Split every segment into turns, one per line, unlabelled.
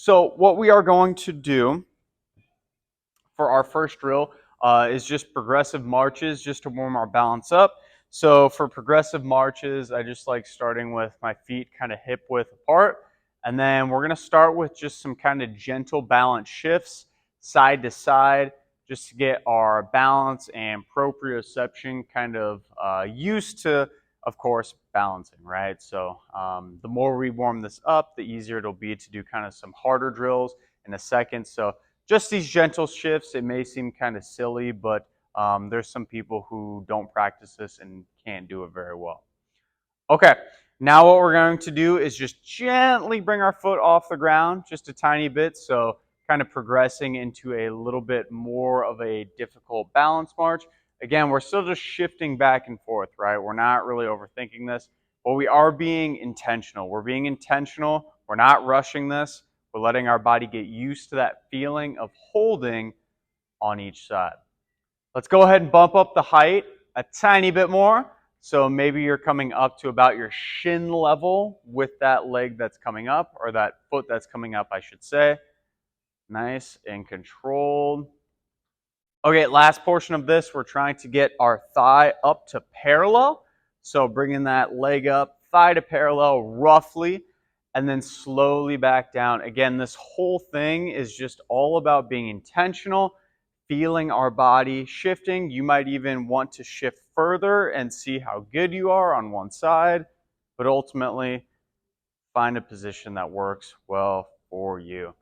So what we are going to do for our first drill is just progressive marches just to warm our balance up. So for progressive marches, I just like starting with my feet kind of hip width apart. And then we're going to start with just some kind of gentle balance shifts side to side just to get our balance and proprioception kind of used to, of course, balancing, right? So the more we warm this up, the easier it'll be to do kind of some harder drills in a second. So just these gentle shifts, it may seem kind of silly, but there's some people who don't practice this and can't do it very well. Okay, now what we're going to do is just gently bring our foot off the ground just a tiny bit, so kind of progressing into a little bit more of a difficult balance march. Again, we're still just shifting back and forth, right? We're not really overthinking this, but we are being intentional. We're being intentional. We're not rushing this. We're letting our body get used to that feeling of holding on each side. Let's go ahead and bump up the height a tiny bit more. So maybe you're coming up to about your shin level with that leg that's coming up, or that foot that's coming up, I should say. Nice and controlled. Okay, last portion of this, we're trying to get our thigh up to parallel. So bringing that leg up, thigh to parallel roughly, and then slowly back down. Again, this whole thing is just all about being intentional, feeling our body shifting. You might even want to shift further and see how good you are on one side, but ultimately find a position that works well for you.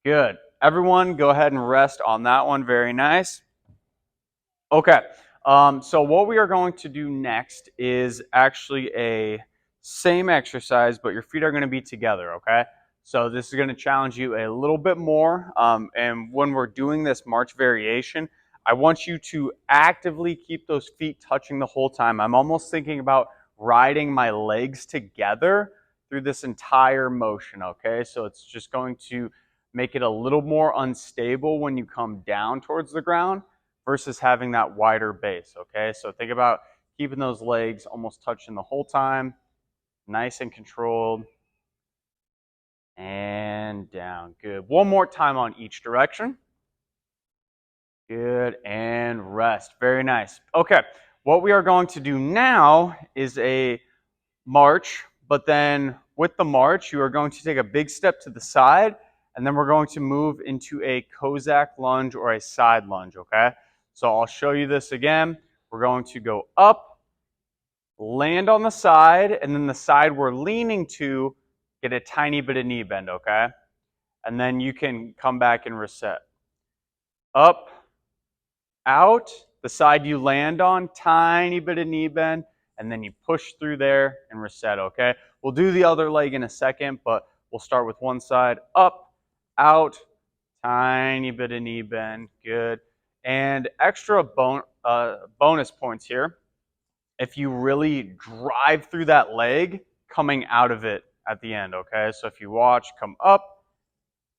Good. Everyone, go ahead and rest on that one. Very nice. Okay. So what we are going to do next is actually a same exercise, but your feet are going to be together, okay? So this is going to challenge you a little bit more. And when we're doing this march variation, I want you to actively keep those feet touching the whole time. I'm almost thinking about riding my legs together through this entire motion, okay? So it's just going to make it a little more unstable when you come down towards the ground versus having that wider base, okay? So think about keeping those legs almost touching the whole time, nice and controlled, and down. Good. One more time on each direction. Good, and rest. Very nice. Okay, what we are going to do now is a march, but then with the march, you are going to take a big step to the side, and then we're going to move into a Cossack lunge or a side lunge, okay? So I'll show you this again. We're going to go up, land on the side, and then the side we're leaning to, get a tiny bit of knee bend, okay? And then you can come back and reset. Up, out, the side you land on, tiny bit of knee bend, and then you push through there and reset, okay? We'll do the other leg in a second, but we'll start with one side. Up, out, tiny bit of knee bend, good. And extra bonus points here. If you really drive through that leg, coming out of it at the end, okay? So if you watch, come up,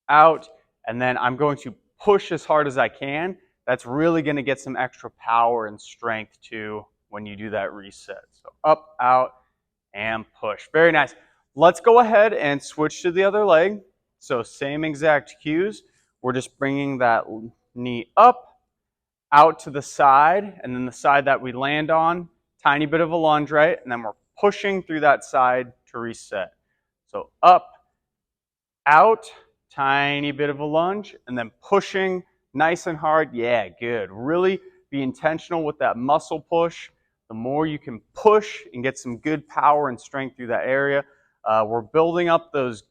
out, and then I'm going to push as hard as I can. That's really going to get some extra power and strength too when you do that reset. So up, out, and push. Very nice. Let's go ahead and switch to the other leg. So same exact cues. We're just bringing that knee up, out to the side, and then the side that we land on, tiny bit of a lunge, right? And then we're pushing through that side to reset. So up, out, tiny bit of a lunge, and then pushing nice and hard. Yeah, good. Really be intentional with that muscle push. The more you can push and get some good power and strength through that area, we're building up those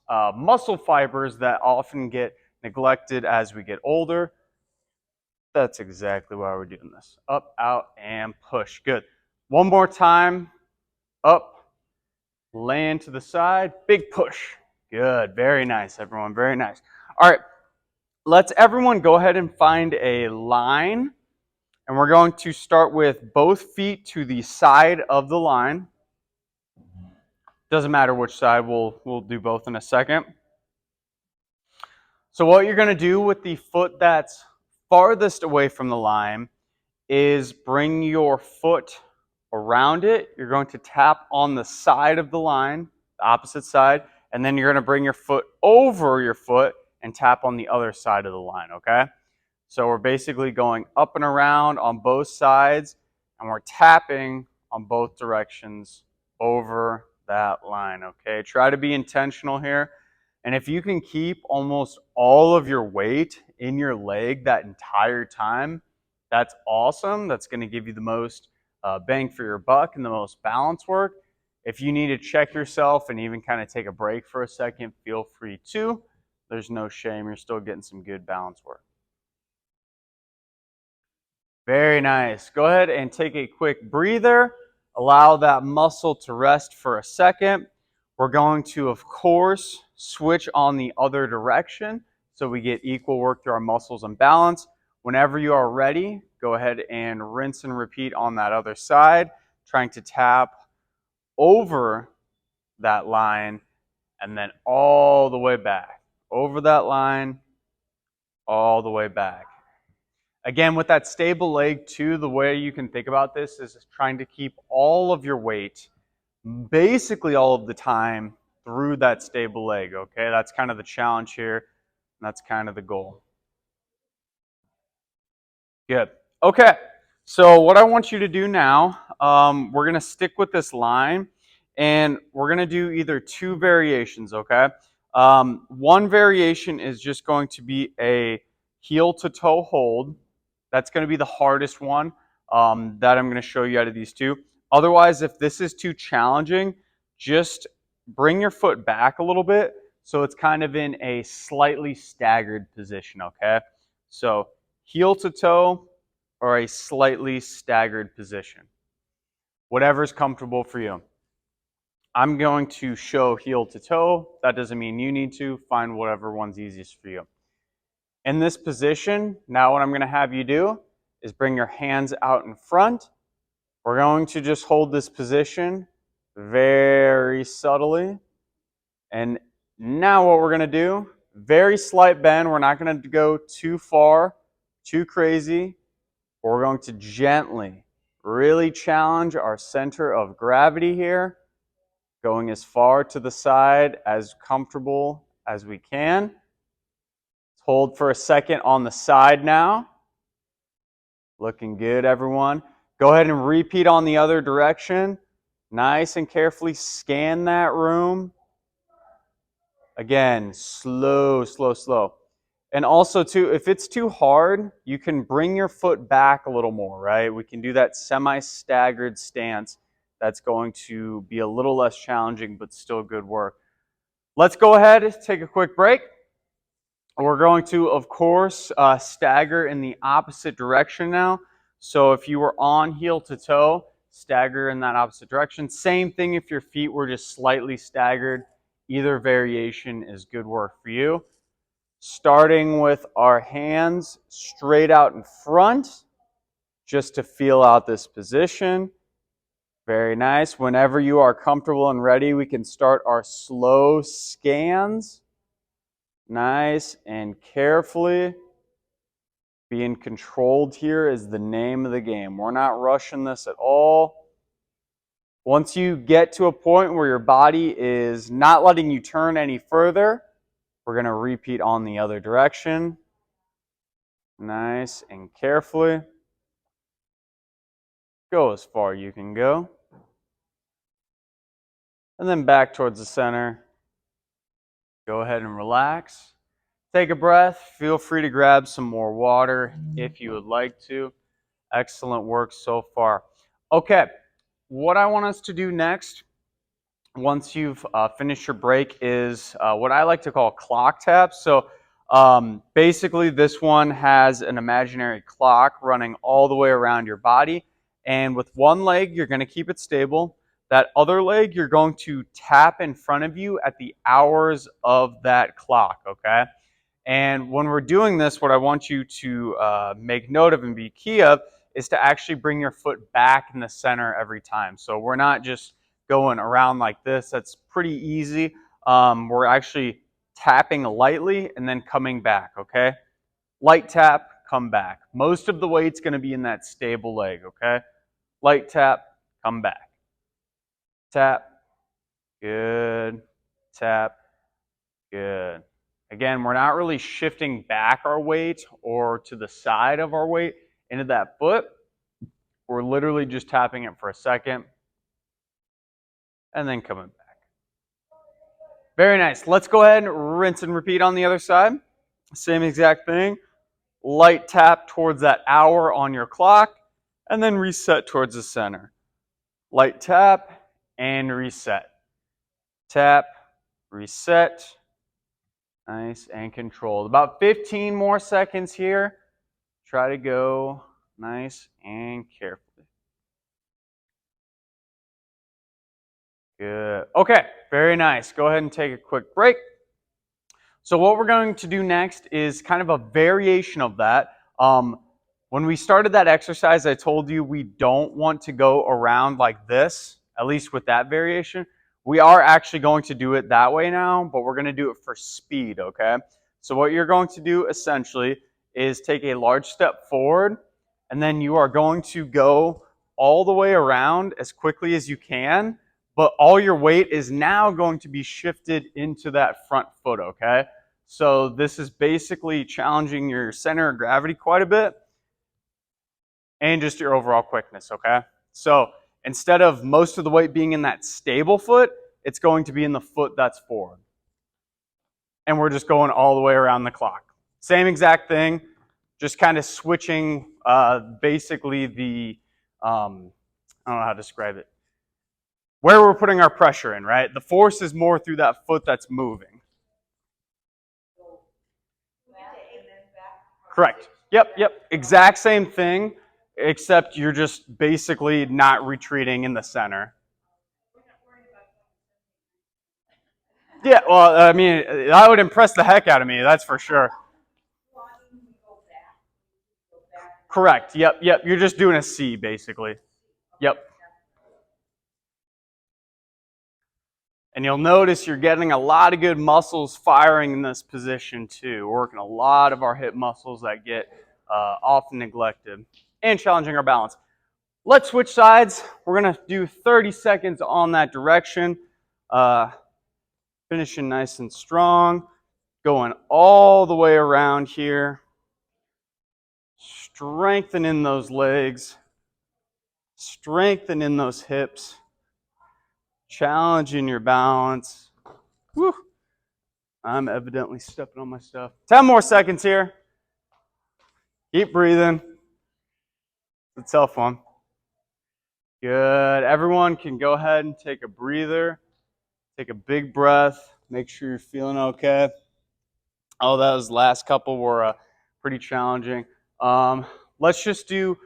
muscle fibers that often get neglected as we get older. That's exactly why we're doing this. Up, out, and push. Good. One more time. Up, land to the side, big push. Good. Very nice, everyone. Very nice. All right. Let's everyone go ahead and find a line. And we're going to start with both feet to the side of the line. Doesn't matter which side, we'll do both in a second. So what you're going to do with the foot that's farthest away from the line is bring your foot around it. You're going to tap on the side of the line, the opposite side, and then you're going to bring your foot over your foot and tap on the other side of the line, okay? So we're basically going up and around on both sides, and we're tapping on both directions over that line, okay? Try to be intentional here. And if you can keep almost all of your weight in your leg that entire time, that's awesome. That's going to give you the most bang for your buck and the most balance work. If you need to check yourself and even kind of take a break for a second, feel free to. There's no shame. You're still getting some good balance work. Very nice. Go ahead and take a quick breather. Allow that muscle to rest for a second. We're going to, of course, switch on the other direction so we get equal work through our muscles and balance. Whenever you are ready, go ahead and rinse and repeat on that other side, trying to tap over that line and then all the way back. Over that line, all the way back. Again, with that stable leg too, the way you can think about this is trying to keep all of your weight basically all of the time through that stable leg, okay? That's kind of the challenge here, and that's kind of the goal. Good. Okay, so what I want you to do now, we're going to stick with this line, and we're going to do either two variations, okay? One variation is just going to be a heel to toe hold. That's going to be the hardest one that I'm going to show you out of these two. Otherwise, if this is too challenging, just bring your foot back a little bit so it's kind of in a slightly staggered position, okay? So heel to toe or a slightly staggered position. Whatever's comfortable for you. I'm going to show heel to toe. That doesn't mean you need to. Find whatever one's easiest for you. In this position, now what I'm going to have you do is bring your hands out in front. We're going to just hold this position very subtly. And now what we're going to do, very slight bend. We're not going to go too far, too crazy. We're going to gently, really challenge our center of gravity here, going as far to the side as comfortable as we can. Hold for a second on the side now. Looking good, everyone. Go ahead and repeat on the other direction. Nice and carefully scan that room. Again, slow, slow, slow. And also, too, if it's too hard, you can bring your foot back a little more, right? We can do that semi-staggered stance. That's going to be a little less challenging, but still good work. Let's go ahead, take a quick break. We're going to, of course, stagger in the opposite direction now. So if you were on heel to toe, stagger in that opposite direction. Same thing if your feet were just slightly staggered. Either variation is good work for you. Starting with our hands straight out in front, just to feel out this position. Very nice. Whenever you are comfortable and ready, we can start our slow scans. Nice and carefully. Being controlled here is the name of the game. We're not rushing this at all. Once you get to a point where your body is not letting you turn any further, we're going to repeat on the other direction. Nice and carefully. Go as far you can go. And then back towards the center. Go ahead and relax. Take a breath. Feel free to grab some more water if you would like to. Excellent work so far. Okay, what I want us to do next, once you've finished your break, is what I like to call clock taps. So basically this one has an imaginary clock running all the way around your body. And with one leg, you're going to keep it stable. That other leg, you're going to tap in front of you at the hours of that clock, okay? And when we're doing this, what I want you to make note of and be key of is to actually bring your foot back in the center every time. So we're not just going around like this. That's pretty easy. We're actually tapping lightly and then coming back, okay? Light tap, come back. Most of the weight's going to be in that stable leg, okay? Light tap, come back. Tap, good, tap, Good. Again, we're not really shifting back our weight or to the side of our weight into that foot. We're literally just tapping it for a second and then coming back. Very nice. Let's go ahead and rinse and repeat on the other side. Same exact thing. Light tap towards that hour on your clock and then reset towards the center. Light tap and reset. Tap, reset. Nice and controlled. About 15 more seconds here. Try to go nice and carefully. Good. Okay, very nice. Go ahead and take a quick break. So what we're going to do next is kind of a variation of that. When we started that exercise, I told you we don't want to go around like this, at least with that variation. We are actually going to do it that way now, but we're going to do it for speed, okay? So what you're going to do essentially is take a large step forward, and then you are going to go all the way around as quickly as you can, but all your weight is now going to be shifted into that front foot, okay? So this is basically challenging your center of gravity quite a bit and just your overall quickness, okay? So instead of most of the weight being in that stable foot, it's going to be in the foot that's forward. And we're just going all the way around the clock. Same exact thing, just kind of switching basically the, I don't know how to describe it, where we're putting our pressure in, right? The force is more through that foot that's moving. Correct. Yep. Exact same thing, except you're just basically not retreating in the center. Yeah, well, I mean, that would impress the heck out of me, that's for sure. Correct. Yep. You're just doing a C, basically. Yep. And you'll notice you're getting a lot of good muscles firing in this position too, working a lot of our hip muscles that get often neglected and challenging our balance. Let's switch sides. We're going to do 30 seconds on that direction. Finishing nice and strong. Going all the way around here. Strengthening those legs. Strengthening those hips. Challenging your balance. Woo. I'm evidently stepping on my stuff. 10 more seconds here. Keep breathing. It's a tough one. Good. Everyone can go ahead and take a breather. Take a big breath. Make sure you're feeling okay. Oh, those last couple were pretty challenging. Let's just do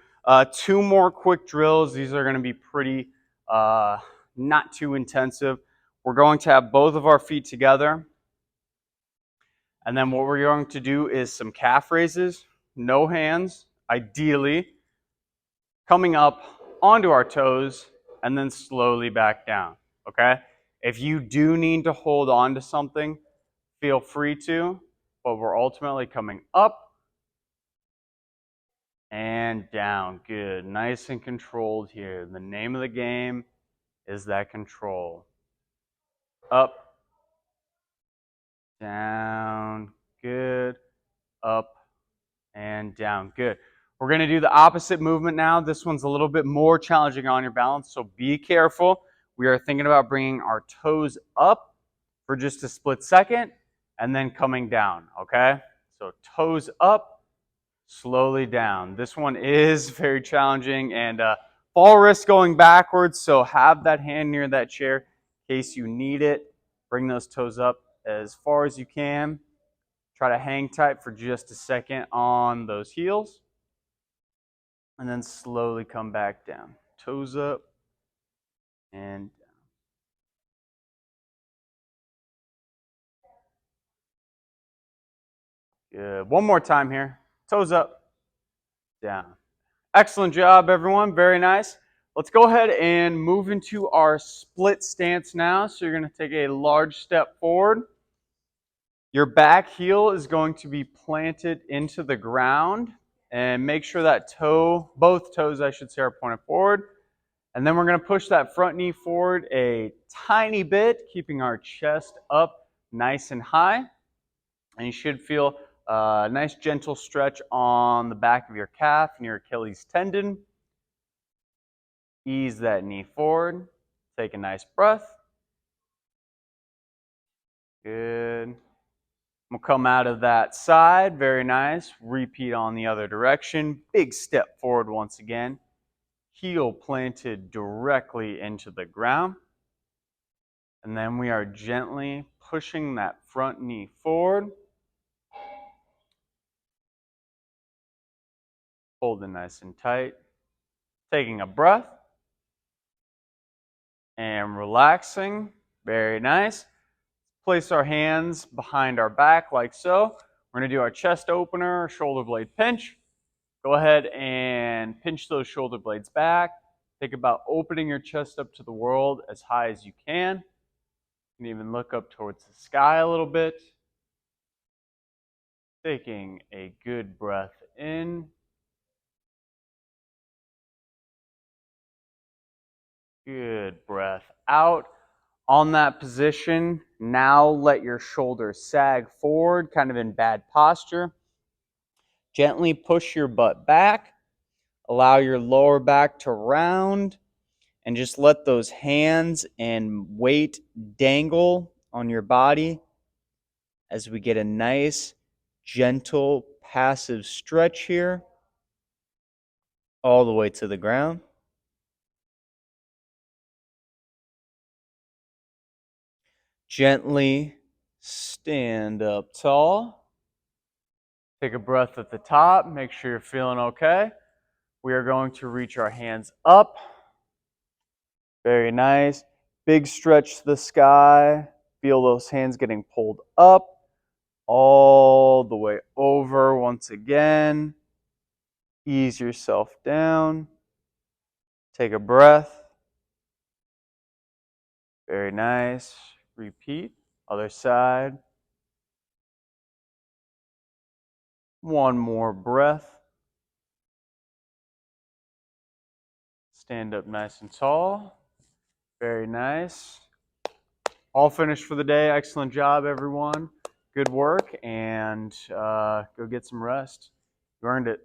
2 more quick drills. These are going to be pretty not too intensive. We're going to have both of our feet together. And then what we're going to do is some calf raises, no hands, ideally, coming up onto our toes and then slowly back down, okay? If you do need to hold on to something, feel free to, but we're ultimately coming up and down. Good, nice and controlled here. The name of the game is that control. Up, down, good, up, and down, good. We're going to do the opposite movement now. This one's a little bit more challenging on your balance, so be careful. We are thinking about bringing our toes up for just a split second and then coming down, okay? So toes up, slowly down. This one is very challenging and fall risk going backwards, so have that hand near that chair in case you need it. Bring those toes up as far as you can. Try to hang tight for just a second on those heels. And then slowly come back down. Toes up and down. Good. One more time here. Toes up, down. Excellent job, everyone. Very nice. Let's go ahead and move into our split stance now. So you're going to take a large step forward. Your back heel is going to be planted into the ground. And make sure that both toes, I should say, are pointed forward. And then we're going to push that front knee forward a tiny bit, keeping our chest up nice and high. And you should feel a nice gentle stretch on the back of your calf and your Achilles tendon. Ease that knee forward. Take a nice breath. Good. We'll come out of that side. Very nice. Repeat on the other direction. Big step forward once again. Heel planted directly into the ground. And then we are gently pushing that front knee forward. Holding nice and tight. Taking a breath. And relaxing. Very nice. Place our hands behind our back like so. We're going to do our chest opener, shoulder blade pinch. Go ahead and pinch those shoulder blades back. Think about opening your chest up to the world as high as you can. You can even look up towards the sky a little bit. Taking a good breath in. Good breath out. On that position, now let your shoulders sag forward, kind of in bad posture. Gently push your butt back. Allow your lower back to round. And just let those hands and weight dangle on your body as we get a nice, gentle, passive stretch here all the way to the ground. Gently stand up tall. Take a breath at the top. Make sure you're feeling okay. We are going to reach our hands up. Very nice. Big stretch to the sky. Feel those hands getting pulled up all the way over once again. Ease yourself down. Take a breath. Very nice. Repeat. Other side. One more breath. Stand up nice and tall. Very nice. All finished for the day. Excellent job, everyone. Good work, and go get some rest. You earned it.